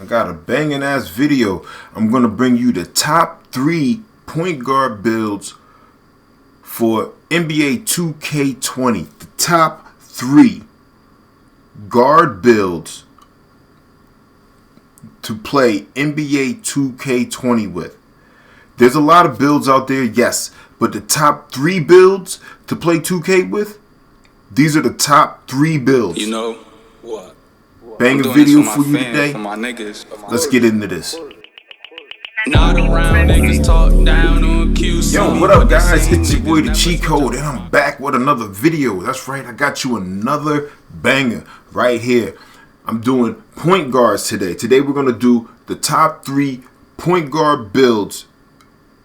I got a banging ass video. I'm going to bring you the top 3 point guard builds for NBA 2K20. The top 3 guard builds to play NBA 2K20 with. There's a lot of builds out there, yes, but the top 3 builds to play 2K with, these are the top 3 builds. You know what? Bang a video for you today. For my niggas. Let's get into this. Not around niggas talk down on QC. Yo, what up, guys? It's your boy, the Cheat Code, and I'm back with another video. That's right, I got you another banger right here. I'm doing point guards today. Today we're going to do the top 3 point guard builds,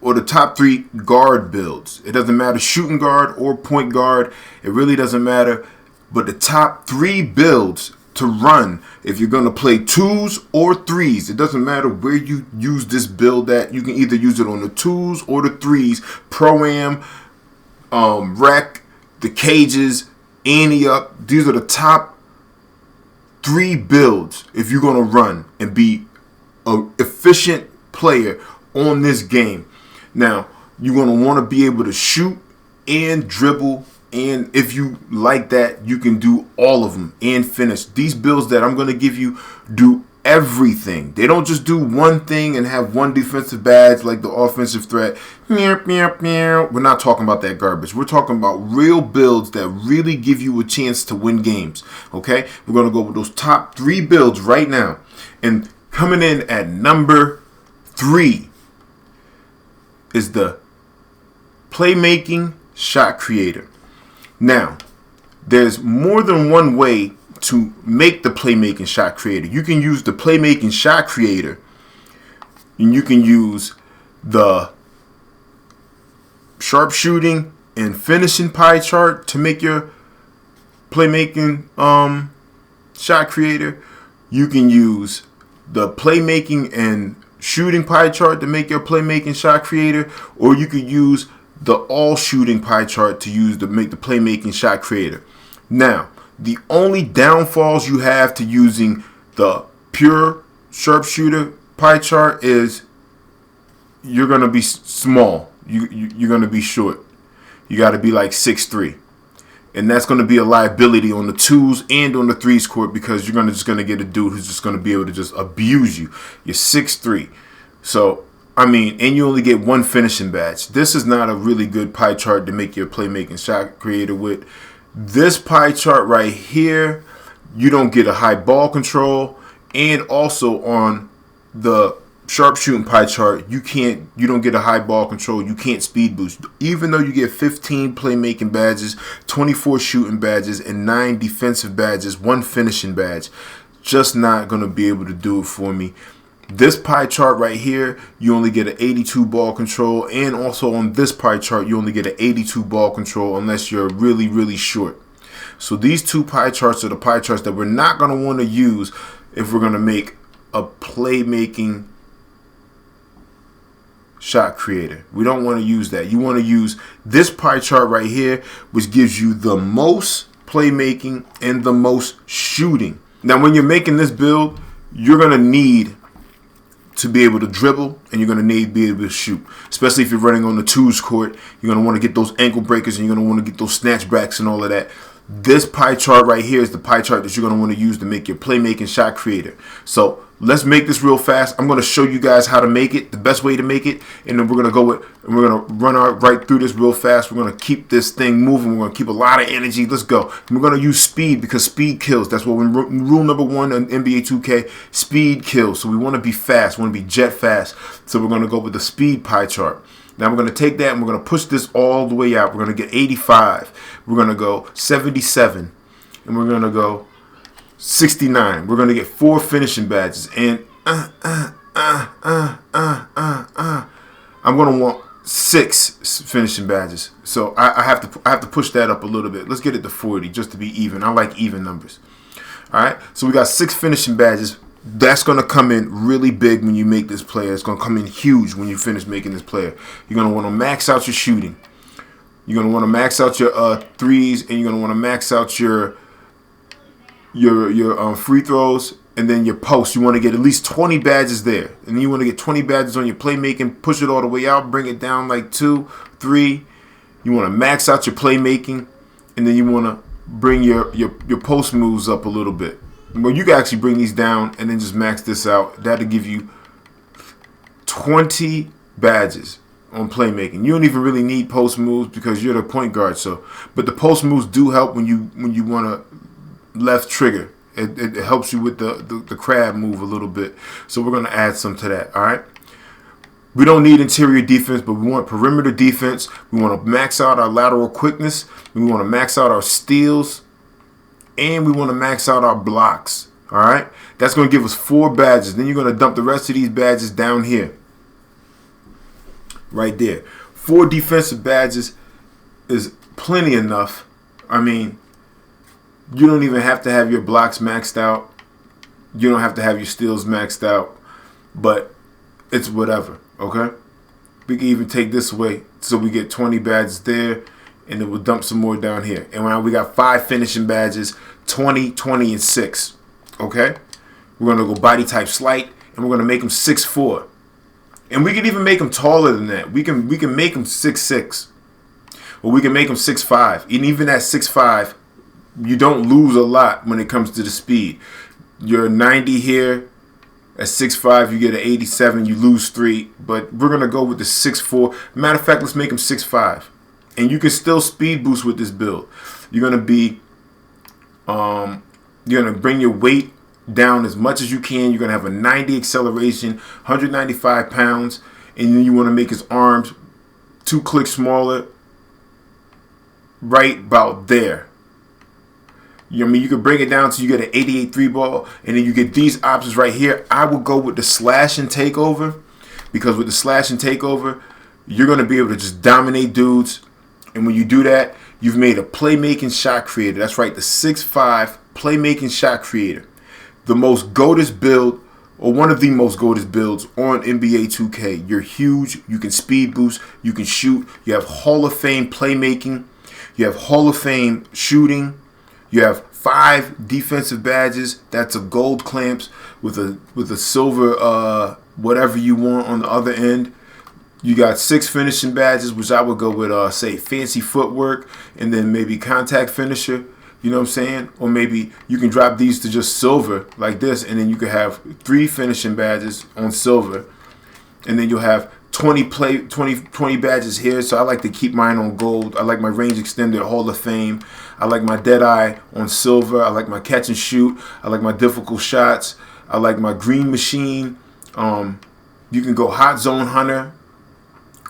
or the top 3 guard builds. It doesn't matter, shooting guard or point guard. It really doesn't matter. But the top 3 builds to run if you're going to play 2s or 3s. It doesn't matter where you use this build at. You can either use it on the 2s or the 3s. Pro-Am, Rec, the cages, ante up. These are the top 3 builds if you're going to run and be an efficient player on this game. Now, you're going to want to be able to shoot and dribble, and if you like that, you can do all of them and finish. These builds that I'm going to give you do everything. They don't just do one thing and have one defensive badge like the offensive threat. We're not talking about that garbage. We're talking about real builds that really give you a chance to win games. Okay? We're going to go with those top 3 builds right now. And coming in at number 3 is the playmaking shot creator. Now, there's more than one way to make the playmaking shot creator. You can use the playmaking shot creator, and you can use the sharpshooting and finishing pie chart to make your playmaking shot creator. You can use the playmaking and shooting pie chart to make your playmaking shot creator, or you could use the all shooting pie chart to use to make the playmaking shot creator. Now, the only downfalls you have to using the pure sharpshooter pie chart is you're gonna be small. You're gonna be short. You got to be like 6'3", and that's gonna be a liability on the 2s and on the 3s court, because you're just gonna get a dude who's just gonna be able to just abuse you. You're 6'3", so. I mean, and you only get 1 finishing badge. This is not a really good pie chart to make your playmaking shot creator with. This pie chart right here, you don't get a high ball control, and also on the sharpshooting pie chart, you don't get a high ball control. You can't speed boost, even though you get 15 playmaking badges, 24 shooting badges, and 9 defensive badges, 1 finishing badge. Just not gonna be able to do it for me. This pie chart right here, you only get an 82 ball control, and also on this pie chart, you only get an 82 ball control unless you're really, really short. So these 2 pie charts are the pie charts that we're not going to want to use if we're going to make a playmaking shot creator. We don't want to use that. You want to use this pie chart right here, which gives you the most playmaking and the most shooting. Now, when you're making this build, you're going to need to be able to dribble, and you're going to need to be able to shoot. Especially if you're running on the 2s court, you're going to want to get those ankle breakers, and you're going to want to get those snatchbacks and all of that. This pie chart right here is the pie chart that you're going to want to use to make your playmaking shot creator. So let's make this real fast. I'm going to show you guys how to make it, the best way to make it, and then we're going to we're going to run right through this real fast. We're going to keep this thing moving. We're going to keep a lot of energy. Let's go. And we're going to use speed, because speed kills. That's what rule number 1 in NBA 2K, speed kills. So we want to be fast. We want to be jet fast. So we're going to go with the speed pie chart. Now we're going to take that and we're going to push this all the way out. We're going to get 85. We're going to go 77. And we're going to go 69. We're going to get 4 finishing badges. And I'm going to want 6 finishing badges. So I have to push that up a little bit. Let's get it to 40 just to be even. I like even numbers. All right. So we got 6 finishing badges. That's going to come in really big when you make this player. It's going to come in huge when you finish making this player. You're going to want to max out your shooting. You're going to want to max out your 3s, and you're going to want to max out your free throws and then your post. You want to get at least 20 badges there. And then you want to get 20 badges on your playmaking, push it all the way out, bring it down like 2, 3. You want to max out your playmaking, and then you want to bring your post moves up a little bit. Well, you can actually bring these down and then just max this out. That'll give you 20 badges on playmaking. You don't even really need post moves because you're the point guard. So, but the post moves do help when you want to left trigger. It helps you with the crab move a little bit. So we're going to add some to that. All right. We don't need interior defense, but we want perimeter defense. We want to max out our lateral quickness. We want to max out our steals. And we want to max out our blocks. All right. That's going to give us 4 badges. Then you're going to dump the rest of these badges down here. Right there. 4 defensive badges is plenty enough. I mean, you don't even have to have your blocks maxed out. You don't have to have your steals maxed out. But it's whatever, okay? We can even take this away so we get 20 badges there, and then we'll dump some more down here. And now we got 5 finishing badges, 20, 20, and 6, okay? We're going to go body type slight, and we're going to make them 6'4". And we can even make them taller than that. We can make them 6'6", or we can make them 6'5". And even at 6'5", you don't lose a lot when it comes to the speed. You're 90 here. At 6'5", you get an 87. You lose 3. But we're going to go with the 6'4". Matter of fact, let's make them 6'5". And you can still speed boost with this build. You're going to be, you're going to bring your weight down as much as you can. You're going to have a 90 acceleration, 195 pounds. And then you want to make his arms 2 clicks smaller. Right about there. You know what I mean? You can bring it down so you get an 88 3-ball, and then you get these options right here. I would go with the slash and takeover, because with the slash and takeover, you're going to be able to just dominate dudes. And when you do that, you've made a playmaking shot creator. That's right, the 6'5" playmaking shot creator. The most GOATest build, or one of the most GOATest builds on NBA 2K. You're huge. You can speed boost. You can shoot. You have Hall of Fame playmaking. You have Hall of Fame shooting. You have 5 defensive badges. That's a gold clamps with a silver whatever you want on the other end. You got 6 finishing badges, which I would go with say fancy footwork, and then maybe contact finisher. You know what I'm saying? Or maybe you can drop these to just silver like this, and then you could have 3 finishing badges on silver, and then you'll have 20 badges here. So I like to keep mine on gold. I like my range extended Hall of Fame. I like my dead eye on silver. I like my catch and shoot. I like my difficult shots. I like my green machine. You can go hot zone hunter.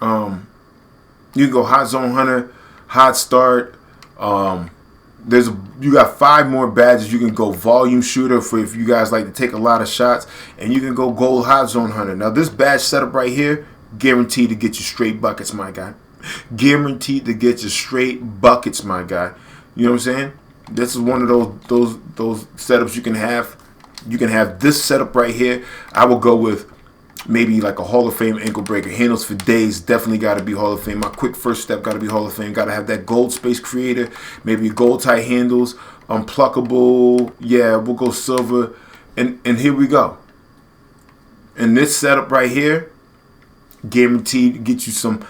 You can go hot zone hunter, hot start. You got 5 more badges. You can go volume shooter for if you guys like to take a lot of shots, and you can go gold hot zone hunter. Now this badge setup right here, guaranteed to get you straight buckets, my guy. Guaranteed to get you straight buckets, my guy. You know what I'm saying? This is one of those setups you can have. You can have this setup right here. I will go with maybe like a Hall of Fame ankle breaker. Handles for days, definitely got to be Hall of Fame. My quick first step got to be Hall of Fame. Got to have that gold space creator. Maybe gold tight handles, unpluckable. Yeah, we'll go silver. And here we go. And this setup right here, guaranteed to get you some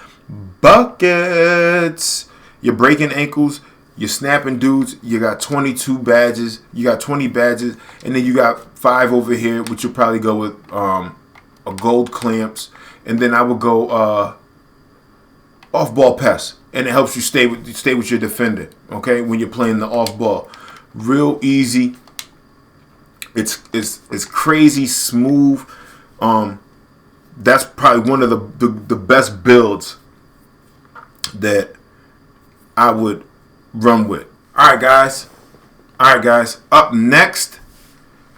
buckets. You're breaking ankles. You're snapping dudes. You got 22 badges. You got 20 badges. And then you got 5 over here, which you'll probably go with a gold clamps. And then I would go off-ball pass. And it helps you stay with your defender, okay, when you're playing the off-ball. Real easy. It's crazy smooth. That's probably one of the best builds that I would run with. All right, guys. Up next,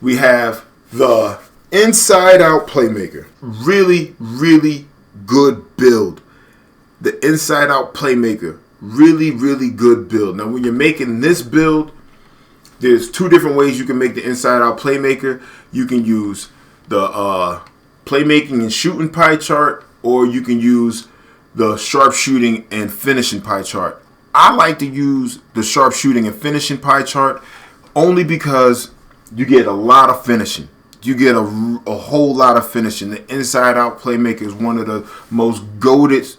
we have the Inside Out Playmaker. Really, really good build. The Inside Out Playmaker. Really, really good build. Now, when you're making this build, there's 2 different ways you can make the Inside Out Playmaker. You can use the playmaking and shooting pie chart, or you can use the sharpshooting and finishing pie chart. I like to use the sharpshooting and finishing pie chart only because you get a lot of finishing. you get a whole lot of finishing. The inside-out playmaker is one of the most goated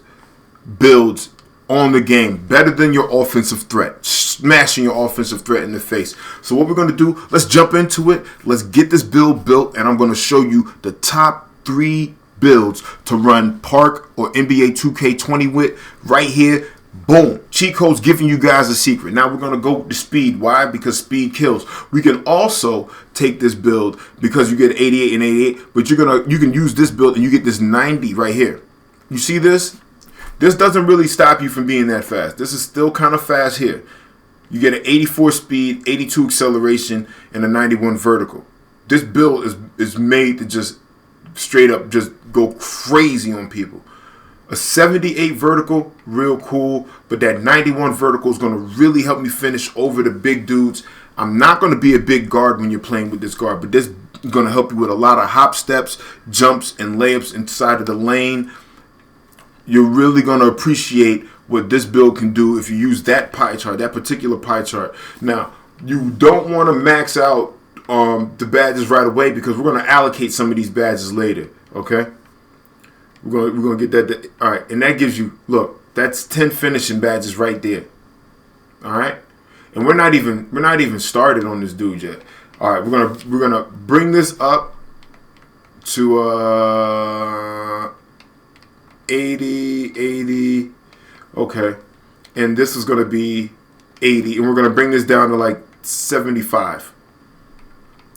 builds on the game. Better than your offensive threat. Smashing your offensive threat in the face. So what we're going to do, let's jump into it. Let's get this build built, and I'm going to show you the top 3 builds to run Park or NBA2K20 with right here. Boom. Cheat code's giving you guys a secret. Now we're going to go to speed. Why? Because speed kills. We can also take this build because you get 88 and 88, but you can use this build and you get this 90 right here. You see this? This doesn't really stop you from being that fast. This is still kind of fast here. You get an 84 speed, 82 acceleration, and a 91 vertical. This build is made to just straight up just go crazy on people. A 78 vertical, real cool, but that 91 vertical is going to really help me finish over the big dudes. I'm not going to be a big guard when you're playing with this guard, but this is going to help you with a lot of hop steps, jumps, and layups inside of the lane. You're really going to appreciate what this build can do if you use that pie chart, that particular pie chart. Now, you don't want to max out the badges right away because we're going to allocate some of these badges later, okay? We're gonna get that. All right, and that gives you, look, that's 10 finishing badges right there. All right, and we're not even started on this dude yet. All right, we're gonna bring this up to 80, okay, and this is gonna be 80, and we're gonna bring this down to like 75.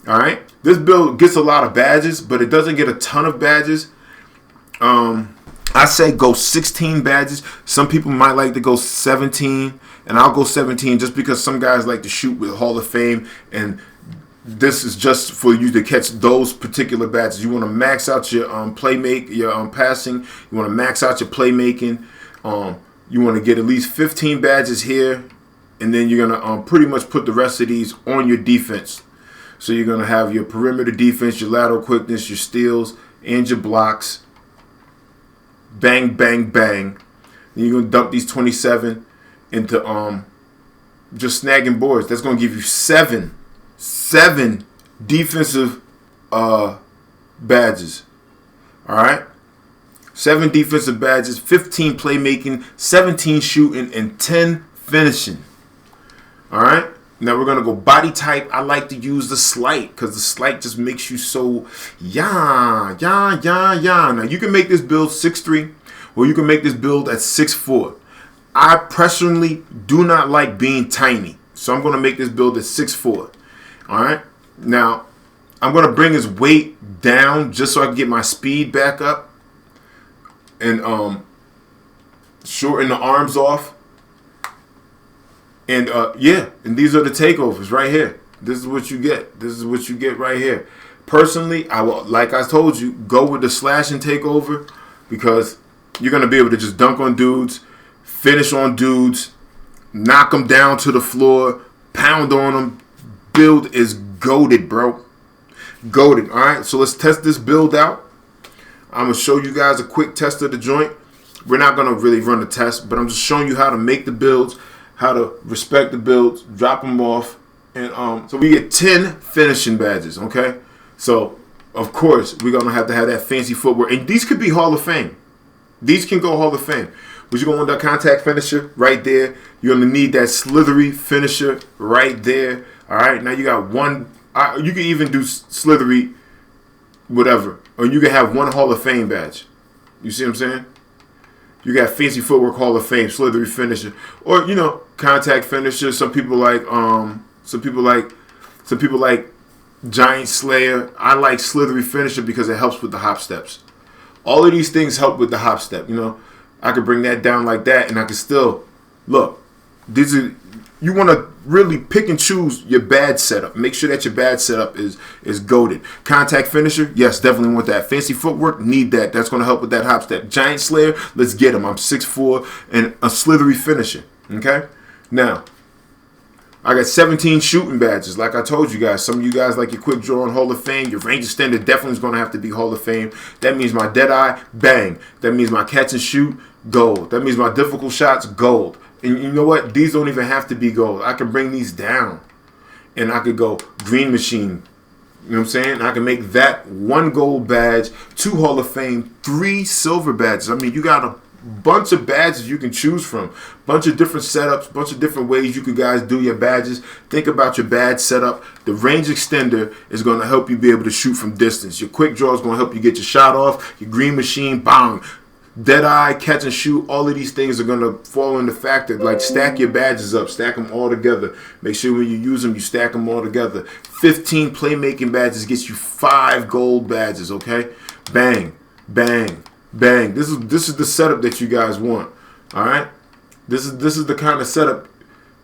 All right, this build gets a lot of badges, but it doesn't get a ton of badges. I say go 16 badges. Some people might like to go 17, and I'll go 17 just because some guys like to shoot with Hall of Fame, and this is just for you to catch those particular badges. You want to max out your your passing. You want to max out your playmaking. You want to get at least 15 badges here, and then you're gonna pretty much put the rest of these on your defense. So you're gonna have your perimeter defense, your lateral quickness, your steals, and your blocks. Bang, bang, bang. Then you're going to dump these 27 into just snagging boards. That's going to give you seven defensive badges. All right? 7 defensive badges, 15 playmaking, 17 shooting, and 10 finishing. All right? Now we're going to go body type. I like to use the slight because the slight just makes you so Now you can make this build 6'3", or you can make this build at 6'4". I personally do not like being tiny, so I'm going to make this build at 6'4". All right? Now I'm going to bring his weight down just so I can get my speed back up and shorten the arms off. And yeah, and these are the takeovers right here. This is what you get. This is what you get right here. Personally, I will, like I told you, go with the slash and takeover because you're gonna be able to just dunk on dudes, finish on dudes, knock them down to the floor, pound on them. Build is goated, bro. Goated. All right, so let's test this build out. I'm gonna show you guys a quick test of the joint. We're not gonna really run the test, but I'm just showing you how to make the builds, how to respect the builds, drop them off, and so we get 10 finishing badges, okay? So, of course, we're going to have that fancy footwork, and these could be Hall of Fame. These can go Hall of Fame. But you're going to want that contact finisher right there. You're going to need that slithery finisher right there, all right? Now you got one, you can even do slithery whatever, or you can have one Hall of Fame badge. You see what I'm saying? You got fancy footwork Hall of Fame, slithery finisher, or contact finisher. Some people like Giant Slayer. I like slithery finisher because it helps with the hop steps. All of these things help with the hop step. I could bring that down like that, and I could still look. You want to really pick and choose your bad setup. Make sure that your bad setup is goated. Contact finisher, yes, definitely want that. Fancy footwork, need that. That's going to help with that hop step. Giant Slayer, let's get him. I'm 6'4", and a slithery finisher. Okay? Now, I got 17 shooting badges. Like I told you guys, some of you guys like your quick draw and Hall of Fame. Your range extender definitely is going to have to be Hall of Fame. That means my dead eye, bang. That means my catch and shoot, gold. That means my difficult shots, gold. And you know what? These don't even have to be gold. I can bring these down. And I could go green machine, You know what I'm saying? I can make that 1 gold badge, 2 Hall of Fame, 3 silver badges. I mean, you got a bunch of badges you can choose from. Bunch of different setups, bunch of different ways you could guys do your badges. Think about your badge setup. The range extender is going to help you be able to shoot from distance. Your quick draw is going to help you get your shot off. Your green machine, bang. Dead eye, catch and shoot, all of these things are going to fall into factor. Like, stack your badges up, stack them all together. Make sure when you use them, you stack them all together. 15 playmaking badges gets you 5 gold badges, okay? Bang, bang, bang. This is the setup that you guys want, all right? This is the kind of setup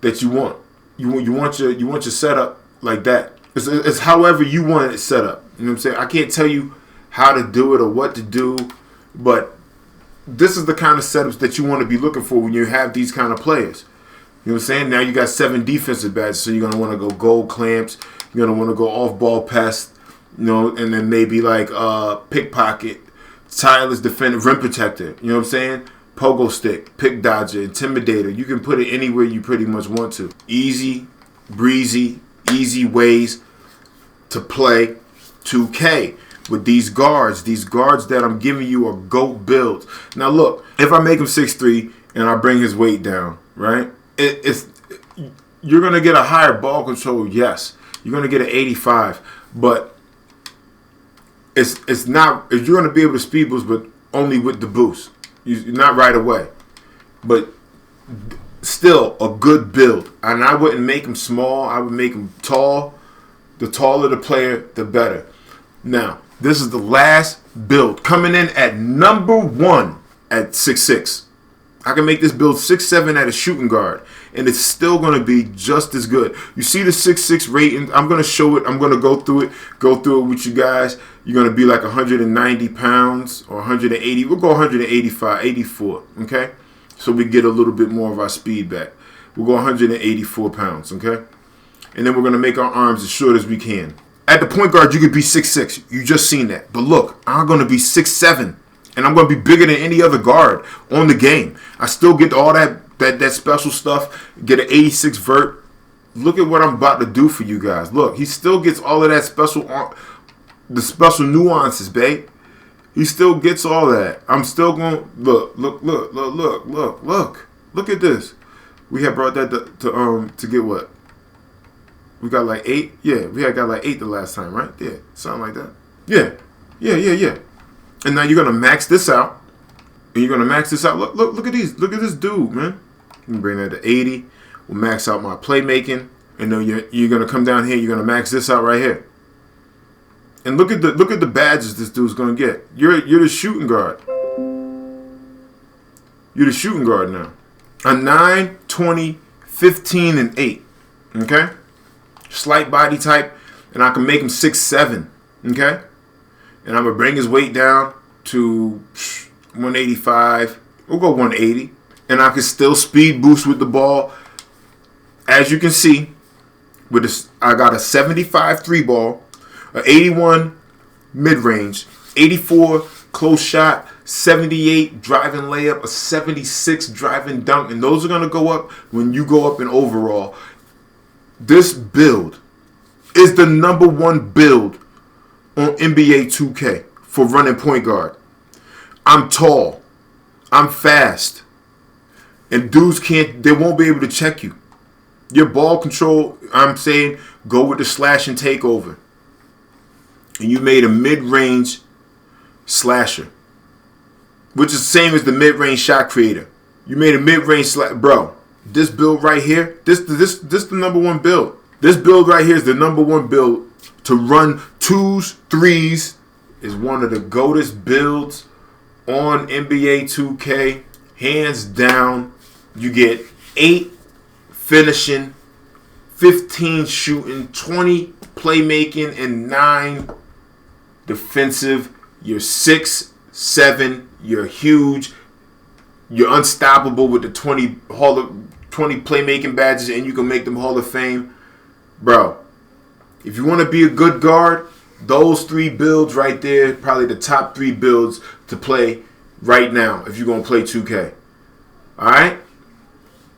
that you want. You want your setup like that. It's however you want it set up. You know what I'm saying? I can't tell you how to do it or what to do, but this is the kind of setups that you want to be looking for when you have these kind of players. You know what I'm saying? Now you got 7 defensive badges, so you're going to want to go gold clamps. You're going to want to go off-ball pest, you know, and then maybe like pickpocket, tireless defender, rim protector. You know what I'm saying? Pogo stick, pick dodger, intimidator. You can put it anywhere you pretty much want to. Easy, breezy, easy ways to play 2K. With these guards that I'm giving you are GOAT builds. Now look, if I make him 6'3" and I bring his weight down, right? You're gonna get a higher ball control, yes. You're gonna get an 85, but it's not. You're gonna be able to speed boost, but only with the boost. You're not right away, but still a good build. And I wouldn't make him small. I would make him tall. The taller the player, the better. Now, this is the last build, coming in at number 1 at 6'6". I can make this build 6'7" at a shooting guard, and it's still going to be just as good. You see the 6'6" rating? I'm going to show it. I'm going to go through it with you guys. You're going to be like 190 pounds or 180. We'll go 185, 84, okay? So we get a little bit more of our speed back. We'll go 184 pounds, okay? And then we're going to make our arms as short as we can. At the point guard, you could be 6'6". You just seen that. But look, I'm going to be 6'7", and I'm going to be bigger than any other guard on the game. I still get all that special stuff, get an 86 vert. Look at what I'm about to do for you guys. Look, he still gets all of that the special nuances, babe. He still gets all that. I'm still going, look. Look at this. We had brought that to get what? We got like 8? Yeah, we had got like 8 the last time, right? Yeah, something like that. Yeah. And now you're going to max this out. And you're going to max this out. Look at these. Look at this dude, man. You can bring that to 80. We'll max out my playmaking. And then you're going to come down here. You're going to max this out right here. And look at the badges this dude's going to get. You're the shooting guard. You're the shooting guard now. A 9, 20, 15, and 8. Okay? Slight body type, and I can make him 6'7", okay? And I'm going to bring his weight down to 185. We'll go 180. And I can still speed boost with the ball. As you can see, with this, I got a 75 3 ball, a 81 mid-range, 84 close shot, 78 driving layup, a 76 driving dunk. And those are going to go up when you go up in overall. This build is the number 1 build on NBA 2K for running point guard. I'm tall. I'm fast. And dudes they won't be able to check you. Your ball control, I'm saying, go with the slash and takeover. And you made a mid-range slasher, which is the same as the mid-range shot creator. You made a mid-range bro. This build right here, this the number 1 build. This build right here is the number 1 build to run 2s, 3s. Is one of the GOATest builds on NBA 2K. Hands down. You get 8 finishing, 15 shooting, 20 playmaking, and 9 defensive. You're 6'7". You're huge. You're unstoppable with the 20 playmaking badges, and you can make them Hall of Fame. Bro, if you want to be a good guard, those 3 builds right there, probably the top 3 builds to play right now if you're going to play 2K. Alright?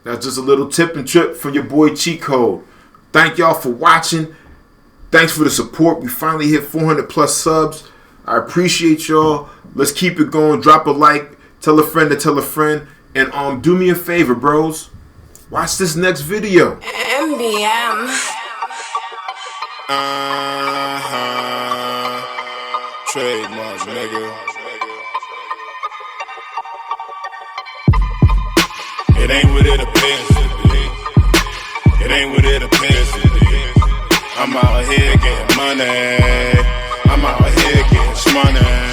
That's just a little tip and trip from your boy Cheat Code. Thank y'all for watching. Thanks for the support. We finally hit 400 plus subs. I appreciate y'all. Let's keep it going. Drop a like. Tell a friend to tell a friend. And do me a favor, bros. Watch this next video. MBM. Trademark, nigga. It ain't what it appears to be. It ain't what it appears to be. I'm out here getting money. I'm out here getting money.